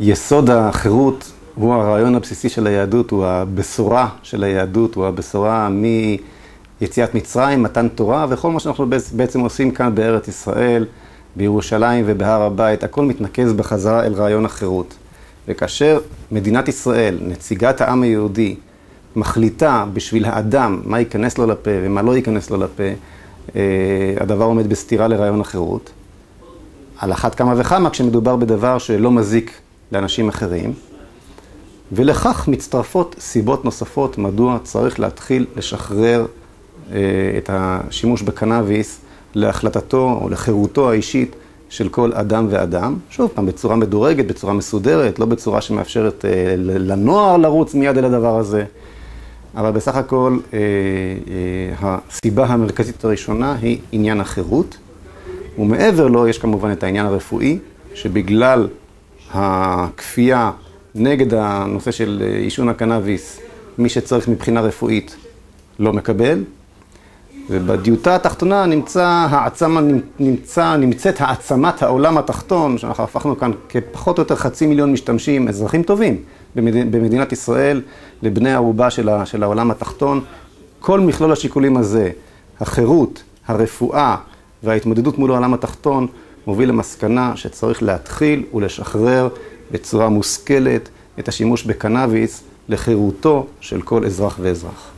יסוד החירות הוא הרעיון הבסיסי של היהדות, הוא הבשורה של היהדות, הוא הבשורה מיציאת מצרים, מתן תורה, וכל מה שאנחנו בעצם עושים כאן בארץ ישראל, בירושלים ובהר הבית, הכל מתנקז בחזרה אל רעיון החירות. וכאשר מדינת ישראל, נציגת העם היהודי, מחליטה בשביל האדם מה ייכנס לו לפה ומה לא ייכנס לו לפה, הדבר עומד בסתירה לרעיון החירות. על אחת כמה וכמה כשמדובר בדבר שלא מזיק לאנשים אחרים, ולכך מצטרפות סיבות נוספות מדוע צריך להתחיל לשחרר את השימוש בקנאביס להחלטתו או לחירותו האישית של כל אדם ואדם. שוב פעם, בצורה מדורגת, בצורה מסודרת, לא בצורה שמאפשרת לנוער לרוץ מיד אל הדבר הזה. אבל בסך הכל הסיבה המרכזית הראשונה היא עניין החירות. ומעבר לו יש כמובן את העניין הרפואי, שבגלל הכפייה נגד הנושא של עישון הקנאביס, מי שצריך מבחינה רפואית לא מקבל. ובדיוטה התחתונה נמצאת העצמת העולם התחתון, שאנחנו הפכנו כאן כפחות או יותר 500,000 משתמשים, אזרחים טובים במדינת ישראל, לבני ערובה של העולם התחתון. כל מכלול השיקולים הזה, החירות, הרפואה וההתמודדות מול העולם התחתון, מוביל למסקנה שצריך להתחיל ולשחרר בצורה מושכלת את השימוש בקנאביס לחירותו של כל אזרח ואזרח.